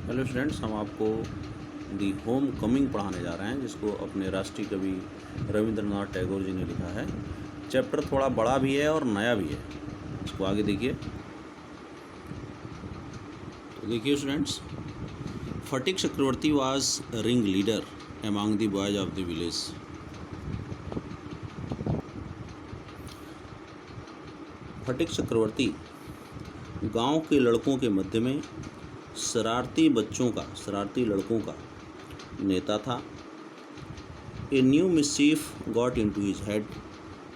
Hello students, हम आपको the home coming पढ़ाने जा रहे हैं, जिसको अपने राष्ट्रीय कवि रविंद्रनाथ टैगोर जी ने लिखा है। चैप्टर थोड़ा बड़ा भी है और नया भी है। इसको आगे देखिए। तो देखिए students, Phatik Chakravarti was ring leader among the boys of the village. Phatik Chakravarti गांव के लड़कों के मध्य में शरारती लड़कों का नेता था। A new mischief got into his head.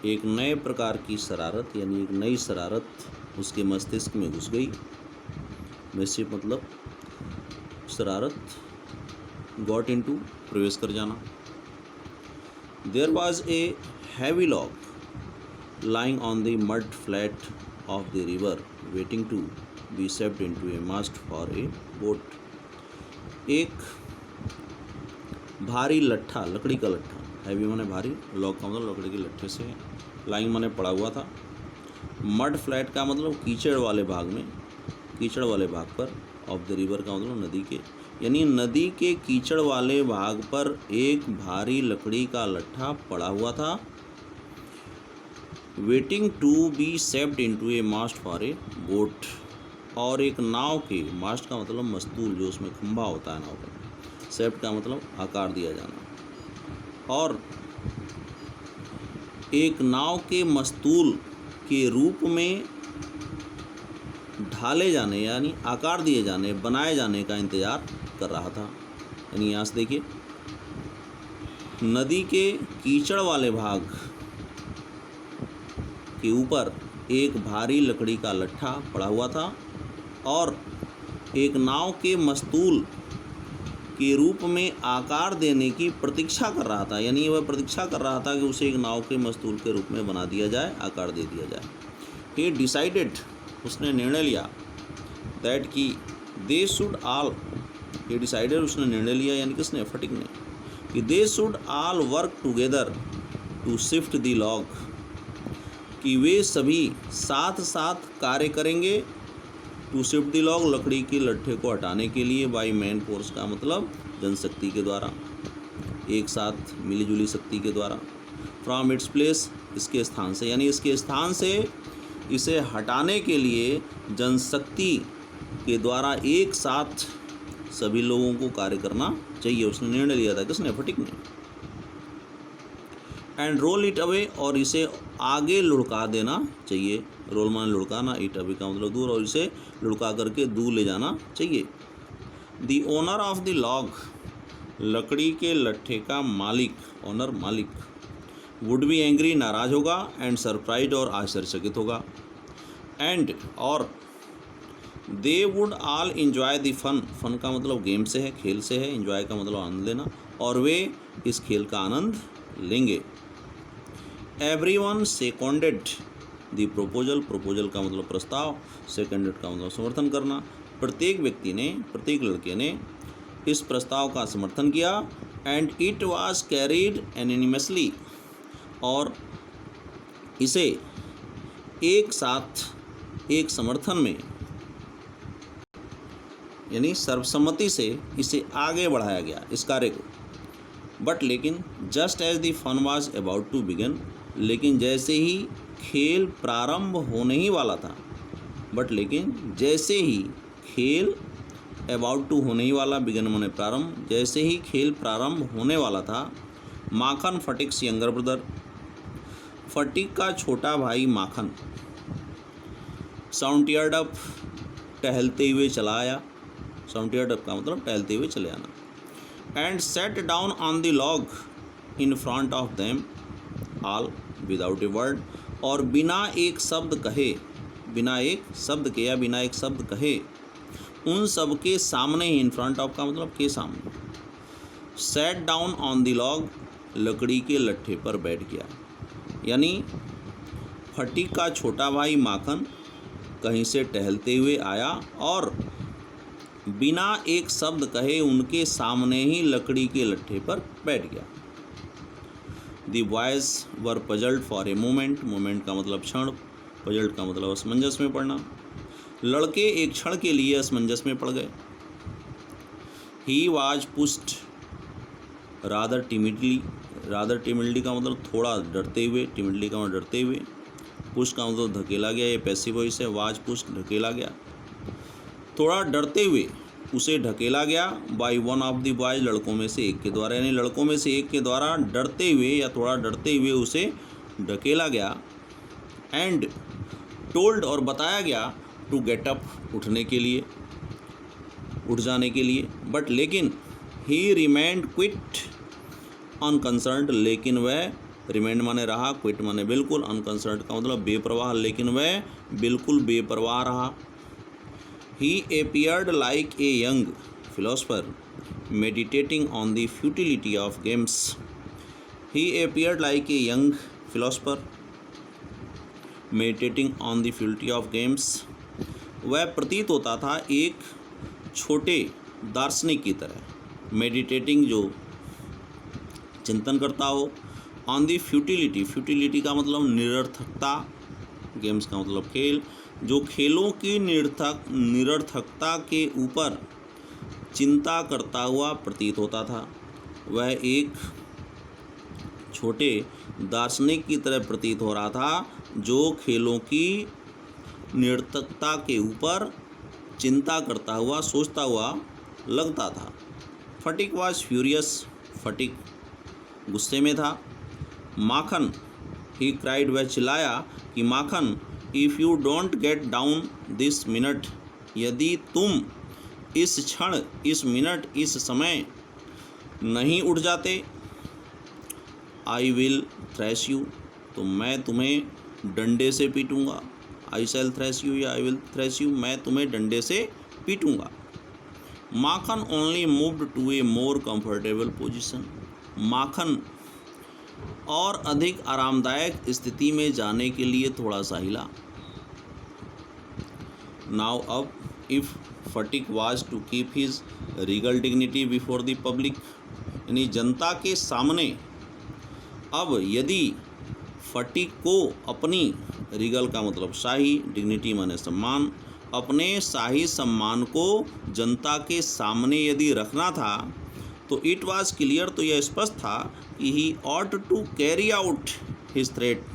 एक नए प्रकार की शरारत यानी एक नई शरारत उसके मस्तिष्क में घुस गई। मिस्चीफ मतलब शरारत, गॉट इनटू प्रवेश कर जाना। There was a heavy log lying on the mud flat of the river waiting to be shaped into a mast for a boat. एक भारी लट्ठा, लकड़ी का लट्ठा, हैवी माने भारी, लॉग का मतलब लकड़ी के लट्ठे से, लाइंग माने पड़ा हुआ था। मड फ्लैट का मतलब कीचड़ वाले भाग पर, ऑफ द रिवर का मतलब नदी के, यानी नदी के कीचड़ वाले भाग पर एक भारी लकड़ी का लट्ठा पड़ा हुआ था। Waiting to be shaped into a mast for a boat, और एक नाव के, मास्ट का मतलब मस्तूल, जो उसमें खंभा होता है नाव का, सेप्ट का मतलब आकार दिया जाना, और एक नाव के मस्तूल के रूप में ढाले जाने यानी आकार दिए जाने, बनाए जाने का इंतज़ार कर रहा था। यानी यहाँ से देखिए, नदी के कीचड़ वाले भाग के ऊपर एक भारी लकड़ी का लट्ठा पड़ा हुआ था और एक नाव के मस्तूल के रूप में आकार देने की प्रतीक्षा कर रहा था। यानी वह प्रतीक्षा कर रहा था कि उसे एक नाव के मस्तूल के रूप में बना दिया जाए, आकार दे दिया जाए। ही डिसाइडेड, उसने निर्णय लिया, दैट कि दे शुड ऑल, ये डिसाइडेड उसने निर्णय लिया, यानी किसने, फटिक ने, कि they should all work together to shift the log, कि वे सभी साथ साथ कार्य करेंगे, टू शिफ्ट द लॉग, लकड़ी के लट्ठे को हटाने के लिए, बाई मैन फोर्स का मतलब जनशक्ति के द्वारा, एक साथ मिलीजुली शक्ति के द्वारा, फ्रॉम इट्स प्लेस, इसके स्थान से, यानी इसके स्थान से इसे हटाने के लिए जनशक्ति के द्वारा एक साथ सभी लोगों को कार्य करना चाहिए। उसने निर्णय लिया था, किसने, फटिक ने। एंड रोल इट अवे, और इसे आगे लुढ़का देना चाहिए। रोल मान लुढ़काना, इट अवे का मतलब दूर, और इसे लुढ़का करके दूर ले जाना चाहिए। The owner of the log, लकड़ी के लट्ठे का मालिक, ओनर मालिक, वुड बी एंग्री, नाराज होगा, एंड सरप्राइज और आश्चर्यचकित होगा, एंड और they would all enjoy the fun, fun का मतलब गेम से है, खेल से है, इंजॉय का मतलब आनंद लेना, और वे इस खेल का आनंद लेंगे। एवरीवन सेकंडेड द प्रोपोजल, प्रोपोजल का मतलब प्रस्ताव, सेकंडेड का मतलब समर्थन करना। प्रत्येक व्यक्ति ने, प्रत्येक लड़के ने इस प्रस्ताव का समर्थन किया। And it was carried anonymously, और इसे एक साथ, एक समर्थन में, यानी सर्वसम्मति से इसे आगे बढ़ाया गया, इस कार्य को। बट लेकिन, just as the fun was about to begin, लेकिन जैसे ही खेल प्रारंभ होने ही वाला था, बट लेकिन जैसे ही खेल अबाउट टू होने ही वाला, बिगिन माने प्रारंभ, जैसे ही खेल प्रारंभ होने वाला था, माखन, फटिक्स यंगर ब्रदर, फटिक का छोटा भाई माखन, साउंटियर्ड अप, टहलते हुए चला आया, साउंटियर्ड अप का मतलब टहलते हुए चले आना। And sat down on the log in front of them all without a word, और बिना एक शब्द कहे, बिना एक शब्द के या बिना एक शब्द कहे, उन सब के सामने ही, इन फ्रंट ऑफ का मतलब के सामने, set down on the log, लकड़ी के लट्ठे पर बैठ गया। यानी फटिक का छोटा भाई माखन कहीं से टहलते हुए आया और बिना एक शब्द कहे उनके सामने ही लकड़ी के लट्ठे पर बैठ गया। The boys were puzzled for a moment, moment का मतलब क्षण, पजल्ड का मतलब असमंजस में पड़ना। लड़के एक क्षण के लिए असमंजस में पड़ गए। He was pushed rather timidly का मतलब थोड़ा डरते हुए, टिमिडली का मतलब डरते हुए, पुश का मतलब धकेला गया, ये पैसिव वॉइस है, वाज पुस्ड ढकेला गया, थोड़ा डरते हुए उसे ढकेला गया, by one of the boys लड़कों में से एक के द्वारा, यानी लड़कों में से एक के द्वारा डरते हुए या थोड़ा डरते हुए उसे ढकेला गया, एंड टोल्ड और बताया गया टू गेट अप उठने के लिए, उठ जाने के लिए, बट लेकिन ही रिमेंड क्विट अनकंसर्न्ड, लेकिन वह रिमेंड माने रहा, क्विट माने बिल्कुल, अनकंसर्न्ड का मतलब बेपरवाह, लेकिन वह बिल्कुल बेपरवाह रहा। ही appeared like a young philosopher meditating on the futility of games. He appeared like a young philosopher meditating on the futility of games. वह प्रतीत होता था एक छोटे दार्शनिक की तरह, मेडिटेटिंग जो चिंतन करता हो, ऑन दी फ्यूटिलिटी, फ्यूटिलिटी का मतलब निरर्थकता, गेम्स का मतलब खेल, जो खेलों की निरर्थकता के ऊपर चिंता करता हुआ प्रतीत होता था। वह एक छोटे दार्शनिक की तरह प्रतीत हो रहा था जो खेलों की निरर्थकता के ऊपर चिंता करता हुआ, सोचता हुआ लगता था। फटिक वाज फ्यूरियस, फटिक गुस्से में था। माखन, ही क्राइड, वह चिल्लाया कि Makhan, if you don't get down this minute, यदि तुम इस क्षण, इस मिनट, इस समय नहीं उठ जाते, आई विल थ्रैश यू, तो मैं तुम्हें डंडे से पीटूँगा। आई शैल थ्रैश यू या आई विल थ्रैश यू, मैं तुम्हें डंडे से पीटूँगा। Makhan only moved to a more comfortable position, Makhan और अधिक आरामदायक स्थिति में जाने के लिए थोड़ा सा हिला। नाउ अब if Phatik was to keep his regal dignity before the public, यानी जनता के सामने अब यदि फटिक को अपनी, रीगल का मतलब शाही, डिग्निटी माने सम्मान, अपने शाही सम्मान को जनता के सामने यदि रखना था, तो इट वाज क्लियर, तो यह स्पष्ट था कि he ought to carry out his threat,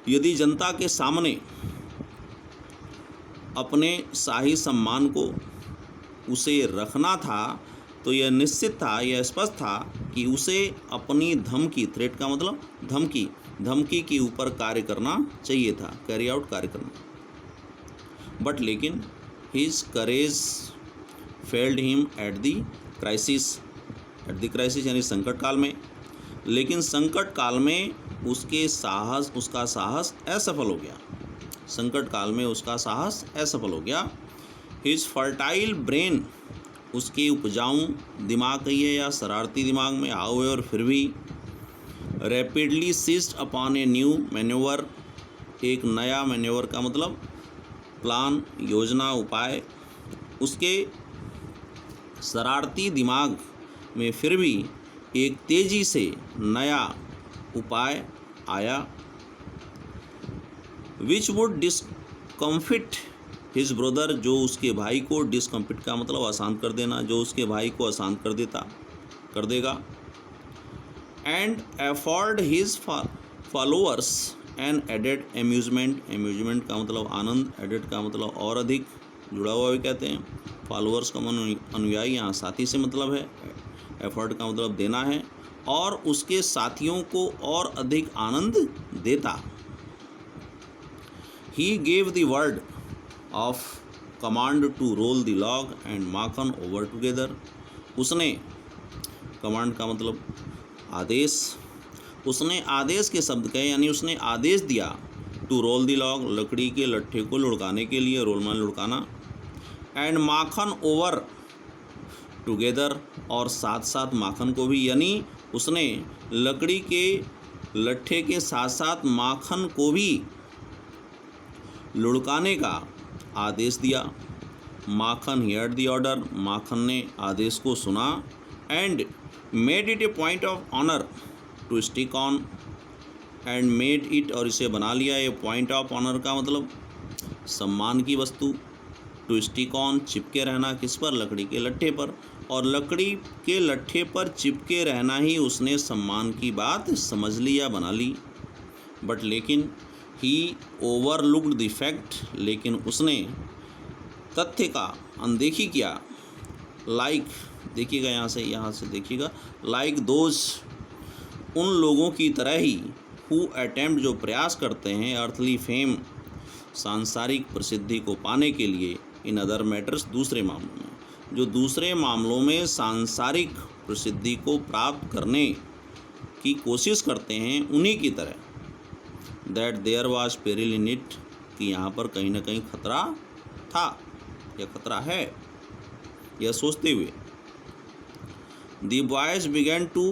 यदि जनता के सामने अपने शाही सम्मान को उसे रखना था, तो यह निश्चित था, यह स्पष्ट था कि उसे अपनी धमकी, थ्रेट का मतलब धमकी, धमकी के ऊपर कार्य करना चाहिए था, कैरी आउट, कार्य करना। बट लेकिन his courage failed him at the crisis, यानी संकट काल में, लेकिन संकट काल में उसका साहस असफल हो गया, संकट काल में उसका साहस असफल हो गया। हिज फर्टाइल ब्रेन, उसके उपजाऊ दिमाग कहिए या शरारती दिमाग में, हाउ और फिर भी, rapidly seized upon a new manoeuvre, एक नया मैन्योवर का मतलब प्लान, योजना, उपाय, उसके शरारती दिमाग में फिर भी एक तेज़ी से नया उपाय आया, विच वुड डिस्कम्फिट हिज ब्रदर, जो उसके भाई को, डिस्कम्फिट का मतलब अशांत कर देना, जो उसके भाई को अशांत कर देगा, and afford his followers an added amusement, amusement का मतलब आनंद, एडेड का मतलब और अधिक, जुड़ा हुआ भी कहते हैं, फॉलोअर्स का अनुयायी, यहाँ साथी से मतलब है, एफर्ट का मतलब देना है, और उसके साथियों को और अधिक आनंद देता। He gave the word of command to roll the log and Makhan over together, उसने, कमांड का मतलब आदेश, उसने आदेश के शब्द कहे, यानी उसने आदेश दिया, टू रोल द लॉग, लकड़ी के लट्ठे को लुढ़काने के लिए, रोल मान लुढ़काना, एंड माखन ओवर टुगेदर, और साथ साथ माखन को भी, यानी उसने लकड़ी के लट्ठे के साथ साथ माखन को भी लुढ़काने का आदेश दिया। Makhan heard the order, Makhan ने आदेश को सुना, and made it a point of honour to stick on, and made it, और इसे बना लिया, ए पॉइंट ऑफ ऑनर का मतलब सम्मान की वस्तु, टू स्टिक ऑन, चिपके रहना, किस पर? लकड़ी के लट्ठे पर। और लकड़ी के लट्ठे पर चिपके रहना ही उसने सम्मान की बात समझ ली या बना ली। बट लेकिन ही ओवरलुक्ड द फैक्ट, लेकिन उसने तथ्य का अनदेखी किया। लाइक देखिएगा, यहाँ से देखिएगा, लाइक दोज, उन लोगों की तरह ही, हु अटेम्प्ट, जो प्रयास करते हैं, अर्थली फेम, सांसारिक प्रसिद्धि को पाने के लिए, इन अदर मैटर्स, दूसरे मामलों में, जो दूसरे मामलों में सांसारिक प्रसिद्धि को प्राप्त करने की कोशिश करते हैं, उन्हीं की तरह। That there was peril in it, कि यहाँ पर कहीं ना कहीं खतरा था या खतरा है, यह सोचते हुए the boys began to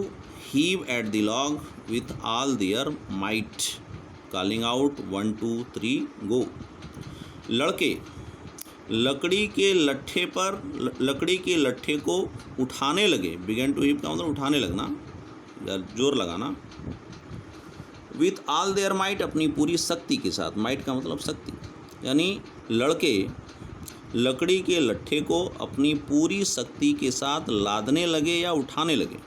heave at the log with all their might, calling out 1 2 3 go. लड़के लकड़ी के लट्ठे को उठाने लगे। बिगैन टू हीव का मतलब उठाने लगना या जोर लगाना। विथ ऑल देयर माइट, अपनी पूरी शक्ति के साथ। माइट का मतलब शक्ति, यानी लड़के लकड़ी के लट्ठे को अपनी पूरी शक्ति के साथ लादने लगे या उठाने लगे।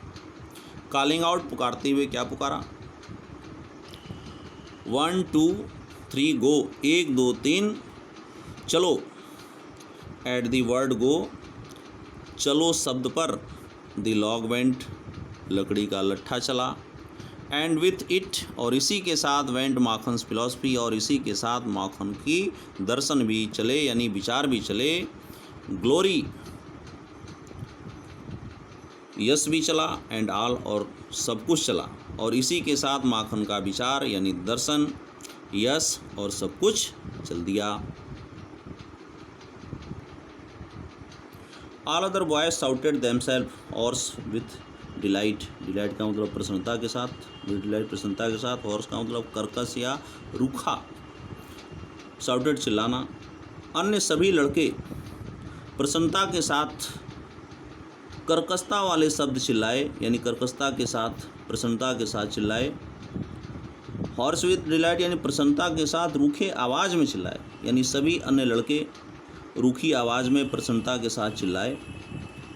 कॉलिंग आउट, पुकारते हुए। क्या पुकारा? 1 2 3 गो, 1 2 3 चलो। एट द वर्ड गो, चलो शब्द पर। द लॉग वेंट, लकड़ी का लट्ठा चला। एंड विथ इट, और इसी के साथ, वेंट माखन्स फिलॉसफी, और इसी के साथ माखन की दर्शन भी चले, यानी विचार भी चले। ग्लोरी, यश भी चला। एंड ऑल, और सब कुछ चला। और इसी के साथ माखन का विचार यानी दर्शन, यश और सब कुछ चल दिया। All other boys shouted themselves hoarse with delight. Delight का मतलब प्रसन्नता के साथ, विद डिलाइट प्रसन्नता के साथ। हॉर्स का मतलब कर्कश या रूखा। शाउटेड चिल्लाना। अन्य सभी लड़के प्रसन्नता के साथ कर्कशता वाले शब्द चिल्लाए, यानी कर्कशता के साथ, प्रसन्नता के साथ चिल्लाए। हॉर्स विथ डिलाइट यानी प्रसन्नता के साथ रूखे आवाज़ में चिल्लाए, यानी सभी अन्य लड़के रूखी आवाज़ में प्रसन्नता के साथ चिल्लाए।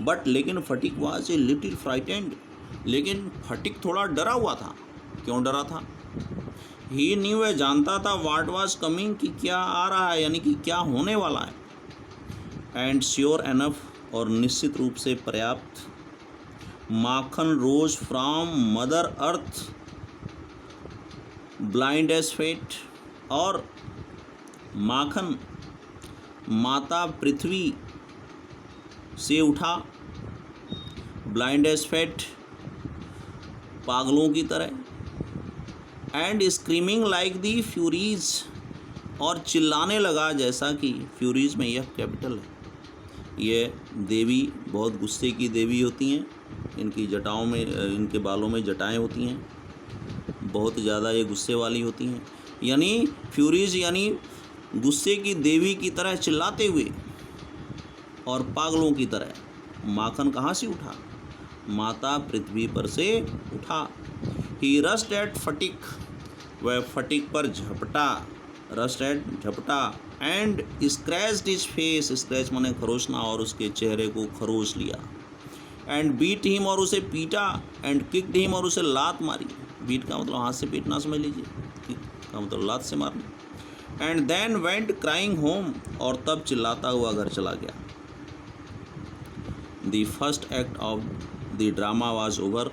बट लेकिन फटिक वाज ए लिटिल फ्राइटेंड, लेकिन फटिक थोड़ा डरा हुआ था। क्यों डरा था? ही न्यू, वह जानता था, व्हाट वाज कमिंग, कि क्या आ रहा है, यानी कि क्या होने वाला है। एंड श्योर एनफ, और निश्चित रूप से पर्याप्त। Makhan rose from mother earth blind as fate, और माखन माता पृथ्वी से उठा। ब्लाइंड एज फेट, पागलों की तरह। And screaming like the Furies, और चिल्लाने लगा जैसा कि, फ्यूरीज में यह कैपिटल है। ये देवी बहुत गुस्से की देवी होती हैं। इनकी जटाओं में, इनके बालों में जटाएं होती हैं, बहुत ज़्यादा ये गुस्से वाली होती हैं। यानी फ्यूरीज यानी गुस्से की देवी की तरह चिल्लाते हुए और पागलों की तरह। माखन कहाँ से उठा? माता पृथ्वी पर से उठा। ही रस्ट एट फटिक, वह फटिक पर झपटा। रस्ट एट, झपटा। And scratched his face, scratch माने खरोचना, और उसके चेहरे को खरोच लिया। एंड बीट हिम, और उसे पीटा। एंड किक्ड हिम, और उसे लात मारी। बीट का मतलब हाथ से पीटना समझ लीजिए, किक का मतलब लात से मारना। And then went crying home, और तब चिल्लाता हुआ घर चला गया। The first act of the drama was over,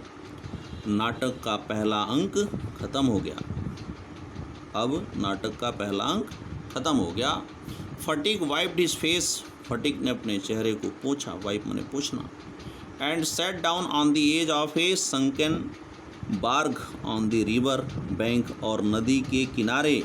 नाटक का पहला अंक खत्म हो गया। अब नाटक का पहला अंक खत्म हो गया। Phatik wiped his face, Phatik ने अपने चेहरे को पोंछा। वाइप माने पोंछना। And sat down on the edge of a sunken barge on the river bank, और नदी के किनारे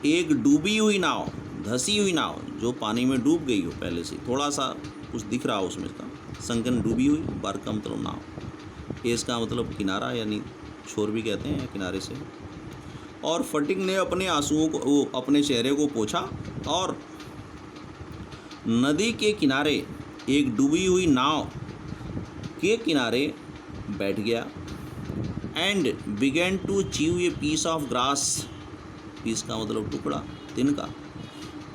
एक डूबी हुई नाव, धसी हुई नाव, जो पानी में डूब गई हो पहले से, थोड़ा सा कुछ दिख रहा हो उसमें इसका। संकन डूबी हुई, बार्ग का मतलब नाव, एज का मतलब किनारा, यानी छोर भी कहते हैं किनारे से। और फटिक ने अपने आंसुओं को, अपने चेहरे को पोंछा, और नदी के किनारे एक डूबी हुई नाव के किनारे बैठ गया। And began to chew a piece of grass, piece का मतलब टुकड़ा, तिनका।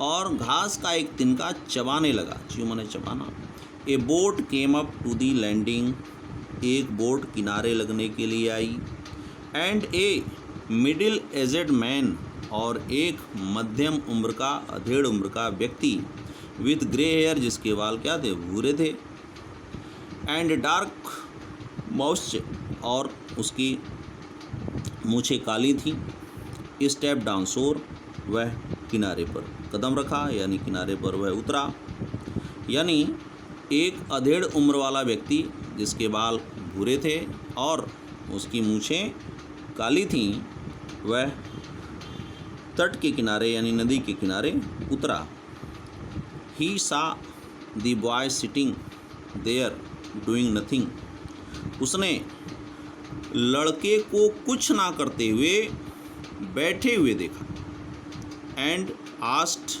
और घास का एक तिनका चबाने लगा। च्यू माने चबाना। A boat came up to the landing, एक बोट किनारे लगने के लिए आई। And a middle aged man, और एक मध्यम उम्र का अधेड़ उम्र का व्यक्ति, विथ ग्रे हेयर, जिसके बाल क्या थे, भूरे थे, एंड डार्क माउथ, और उसकी मूछें काली थी, स्टेप डाउन शोर, वह किनारे पर कदम रखा, यानी किनारे पर वह उतरा। यानी एक अधेड़ उम्र वाला व्यक्ति जिसके बाल भूरे थे और उसकी मूछें काली थीं, वह तट के किनारे यानी नदी के किनारे उतरा। He saw the boy sitting there doing nothing, उसने लड़के को कुछ ना करते हुए बैठे हुए देखा। एंड आस्ट,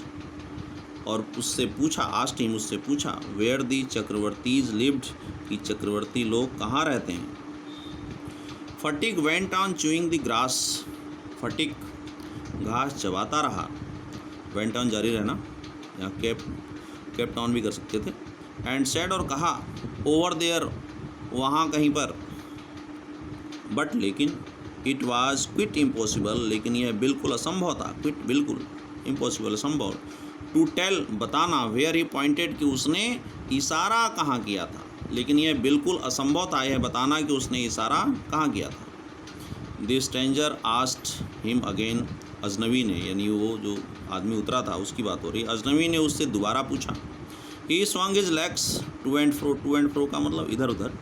और उससे पूछा, आस्ट हिम, उससे पूछा, वेयर दी चक्रवर्तीज लिव्ड, कि चक्रवर्ती लोग कहाँ रहते हैं। Phatik went on chewing the grass, Phatik घास चबाता रहा। वेंट ऑन जारी रहना, यहाँ केप्ट ऑन भी कर सकते थे। एंड सेड, और कहा, ओवर देयर, वहाँ कहीं पर। बट लेकिन, इट वॉज क्विट इम्पॉसिबल, लेकिन यह बिल्कुल असंभव था। क्विट बिल्कुल, इम्पॉसिबल असंभव। टू टेल, बताना, वेयर ही पॉइंटेड, कि उसने इशारा कहाँ किया था, लेकिन यह बिल्कुल असंभव था यह बताना कि उसने इशारा कहाँ किया था। The stranger asked him again, अजनबी ने, यानी वो जो आदमी उतरा था उसकी बात हो रही, अजनबी ने उससे दोबारा पूछा। He swung his legs to and fro, to and fro का मतलब इधर उधर,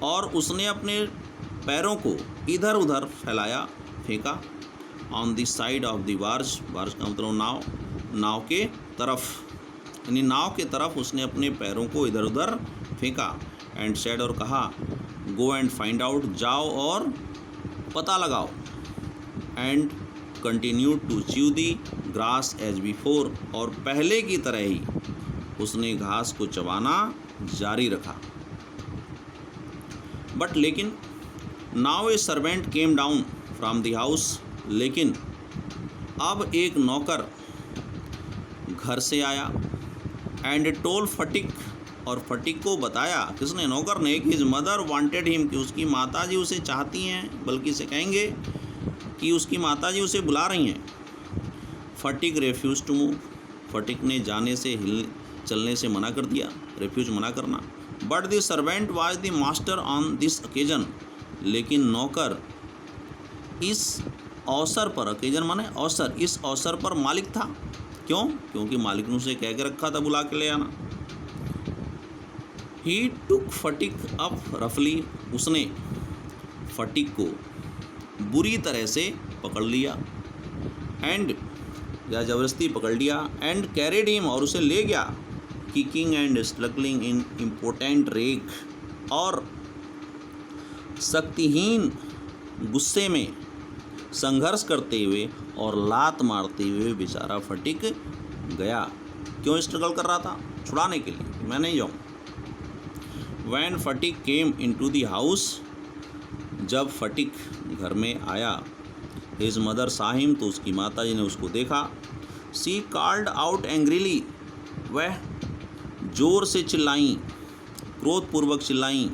और उसने अपने पैरों को इधर उधर फैलाया, फेंका। On the side of the barge, barge का मतलब नाव, नाव के तरफ, यानी नाव के तरफ उसने अपने पैरों को इधर उधर फेंका। एंड सेड, और कहा, गो एंड फाइंड आउट, जाओ और पता लगाओ। And continue to chew the grass as before, और पहले की तरह ही उसने घास को चबाना जारी रखा। बट लेकिन, now A servant came down from the house, लेकिन अब एक नौकर घर से आया। एंड टोल फटिक, और फटिक को बताया, किसने, नौकर ने, कि हिज मदर वांटेड हिम, कि उसकी माताजी उसे चाहती हैं, बल्कि से कहेंगे कि उसकी माताजी उसे बुला रही हैं। फटिक रेफ्यूज टू मूव, फटिक ने जाने से, चलने से मना कर दिया, रेफ्यूज मना करना। But the servant was the master on this occasion, लेकिन नौकर इस अवसर पर, ओकेजन माने अवसर, इस अवसर पर मालिक था। क्यों? क्योंकि मालिक ने उसे कह के रखा था बुला के ले आना। ही टुक फटिक अप रफली, उसने फटिक को बुरी तरह से पकड़ लिया। एंड, या ज़बरदस्ती पकड़ लिया। एंड कैरिड हिम, और उसे ले गया। Kicking and struggling in important रेग, और शक्तिहीन गुस्से में संघर्ष करते हुए और लात मारते हुए बेचारा फटिक गया। क्यों स्ट्रगल कर रहा था? छुड़ाने के लिए, मैं नहीं जाऊँ। When Phatik came into the house, जब फटिक घर में आया, हिज मदर साहिम, तो उसकी माताजी ने उसको देखा। सी कॉल्ड आउट एंग्रीली, वह जोर से चिल्लाई, क्रोधपूर्वक चिल्लाई।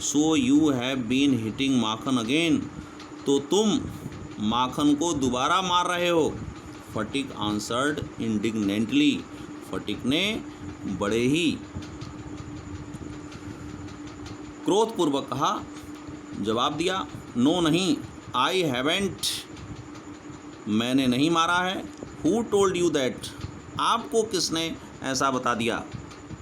So you have been hitting Makhan again, तो तुम माखन को दोबारा मार रहे हो। फटिक आंसर्ड इंडिग्नेंटली, फटिक ने बड़े ही क्रोधपूर्वक कहा, जवाब दिया, नो नहीं, आई हैवेंट, मैंने नहीं मारा है। हु टोल्ड यू दैट, आपको किसने ऐसा बता दिया?